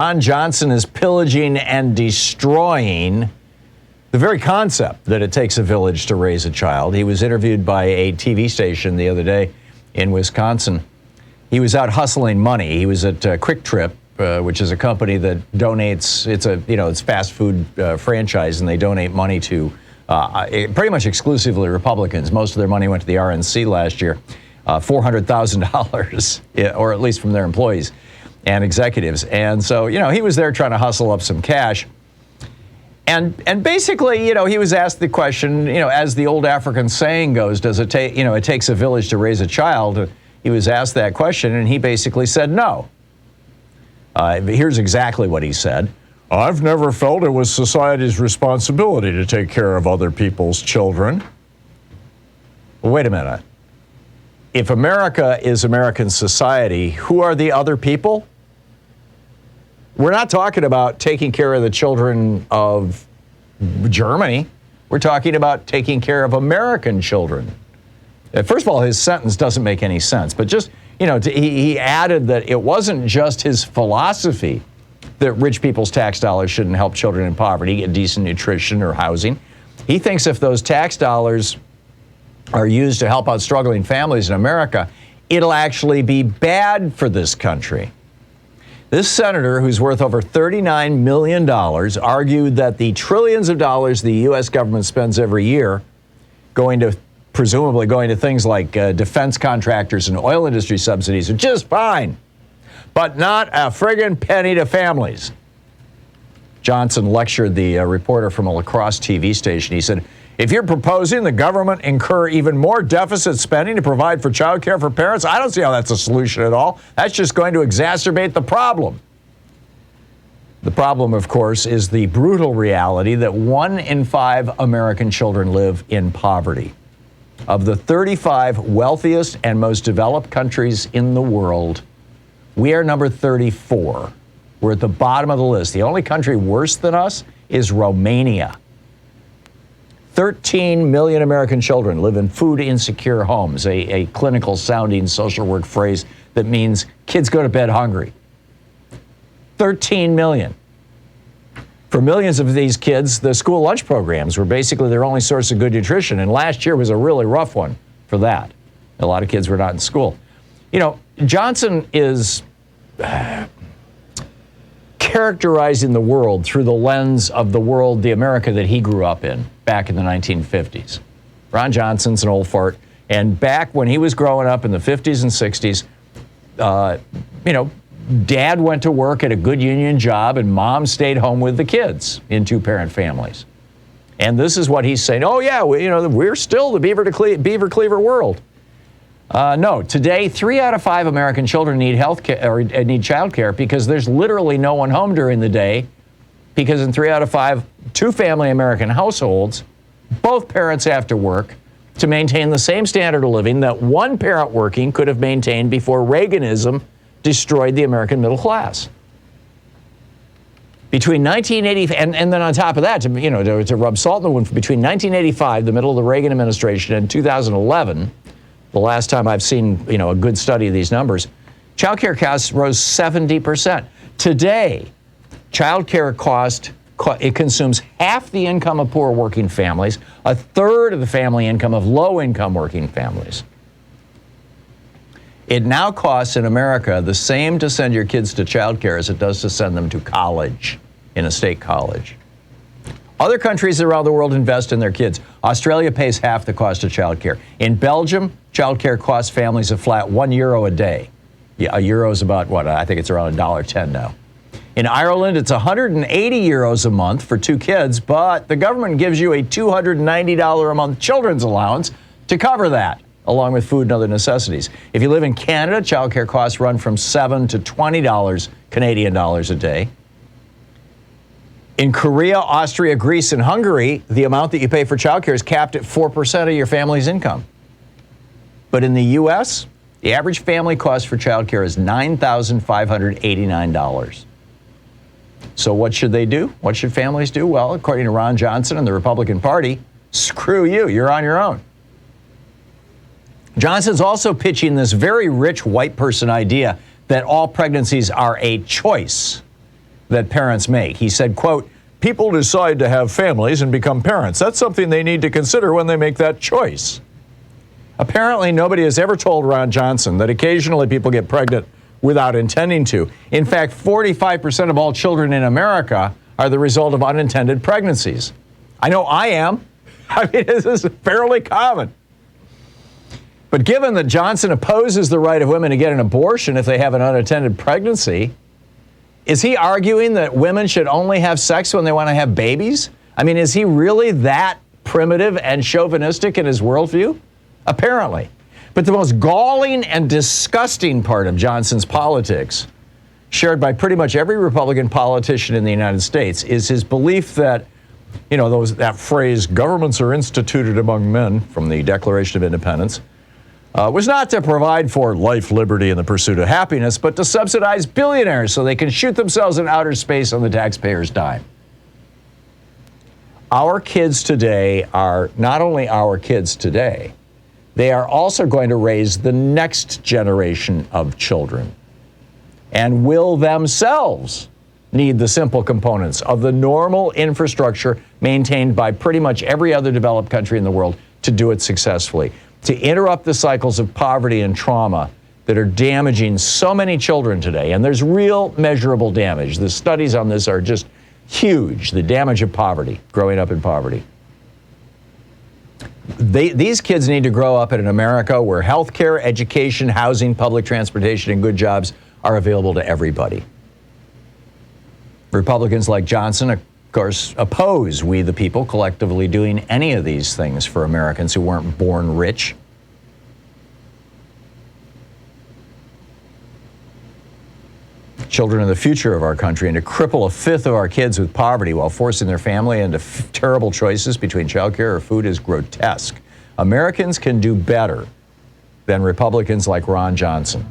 Johnson is pillaging and destroying the very concept that it takes a village to raise a child. He was interviewed by a TV station the other day in Wisconsin. He was out hustling money. He was at Quick Trip, which is a company that donates. It's fast food franchise, and they donate money to pretty much exclusively Republicans. Most of their money went to the RNC last year, $400,000, or at least from their employees and executives. And so, he was there trying to hustle up some cash. And basically, he was asked the question, as the old African saying goes, does it take, it takes a village to raise a child? He was asked that question, and he basically said no. Here's exactly what he said. I've never felt it was society's responsibility to take care of other people's children. Well, wait a minute. If America is American society, who are the other people? We're not talking about taking care of the children of Germany. We're talking about taking care of American children. First of all, his sentence doesn't make any sense, but just, he added that it wasn't just his philosophy that rich people's tax dollars shouldn't help children in poverty get decent nutrition or housing. He thinks if those tax dollars are used to help out struggling families in America, it'll actually be bad for this country. This senator, who's worth over $39 million, argued that the trillions of dollars the U.S. government spends every year presumably going to things like defense contractors and oil industry subsidies are just fine, but not a friggin' penny to families. Johnson lectured the reporter from a La Crosse TV station. He said, if you're proposing the government incur even more deficit spending to provide for child care for parents, I don't see how that's a solution at all. That's just going to exacerbate the problem. The problem, of course, is the brutal reality that 1 in 5 American children live in poverty. Of the 35 wealthiest and most developed countries in the world, we are number 34. We're at the bottom of the list. The only country worse than us is Romania. 13 million American children live in food-insecure homes, a clinical-sounding social work phrase that means kids go to bed hungry. 13 million. For millions of these kids, the school lunch programs were basically their only source of good nutrition, and last year was a really rough one for that. A lot of kids were not in school. Johnson is characterizing the world through the lens of the America that he grew up in back in the 1950s. Ron Johnson's an old fart, and back when he was growing up in the 50s and 60s, Dad went to work at a good union job and Mom stayed home with the kids in two-parent families. And this is what he's saying. Oh yeah, we're still the beaver cleaver world. No, today 3 out of 5 American children need health care or need child care because there's literally no one home during the day. Because in 3 out of 5 two-family American households, both parents have to work to maintain the same standard of living that one parent working could have maintained before Reaganism destroyed the American middle class. Between 1980 and then on top of that, to rub salt in the wound, between 1985, the middle of the Reagan administration, and 2011, the last time I've seen a good study of these numbers, child care costs rose 70%. Today, child care it consumes half the income of poor working families, a third of the family income of low-income working families. It now costs in America the same to send your kids to child care as it does to send them to college, in a state college. Other countries around the world invest in their kids. Australia pays half the cost of child care. In Belgium, child care costs families a flat €1 a day. Yeah, a euro is about I think it's around $1.10 now. In Ireland, it's 180 euros a month for 2 kids, but the government gives you a $290 a month children's allowance to cover that, along with food and other necessities. If you live in Canada, childcare costs run from $7 to $20 Canadian dollars a day. In Korea, Austria, Greece, and Hungary, the amount that you pay for childcare is capped at 4% of your family's income. But in the U.S., the average family cost for childcare is $9,589. So what should they do? What should families do? Well, according to Ron Johnson and the Republican Party, screw you, you're on your own. Johnson's also pitching this very rich white person idea that all pregnancies are a choice. that parents make. He said, quote, "People decide to have families and become parents. That's something they need to consider when they make that choice." Apparently, nobody has ever told Ron Johnson that occasionally people get pregnant without intending to. In fact, 45% of all children in America are the result of unintended pregnancies. I know I am. I mean, this is fairly common. But given that Johnson opposes the right of women to get an abortion if they have an unattended pregnancy, is he arguing that women should only have sex when they want to have babies? I mean, is he really that primitive and chauvinistic in his worldview? Apparently. But the most galling and disgusting part of Johnson's politics, shared by pretty much every Republican politician in the United States, is his belief that, you know, that phrase, "governments are instituted among men," from the Declaration of Independence, was not to provide for life, liberty, and the pursuit of happiness, but to subsidize billionaires so they can shoot themselves in outer space on the taxpayers' dime. Our kids today are not only our kids today, they are also going to raise the next generation of children and will themselves need the simple components of the normal infrastructure maintained by pretty much every other developed country in the world to do it successfully, to interrupt the cycles of poverty and trauma that are damaging so many children today. And there's real measurable damage. The studies on this are just huge, the damage of poverty, growing up in poverty. These kids need to grow up in an America where healthcare, education, housing, public transportation, and good jobs are available to everybody. Republicans like Johnson, of course, oppose we the people collectively doing any of these things for Americans who weren't born rich. Children are the future of our country, and to cripple a fifth of our kids with poverty while forcing their family into terrible choices between childcare or food is grotesque. Americans can do better than Republicans like Ron Johnson.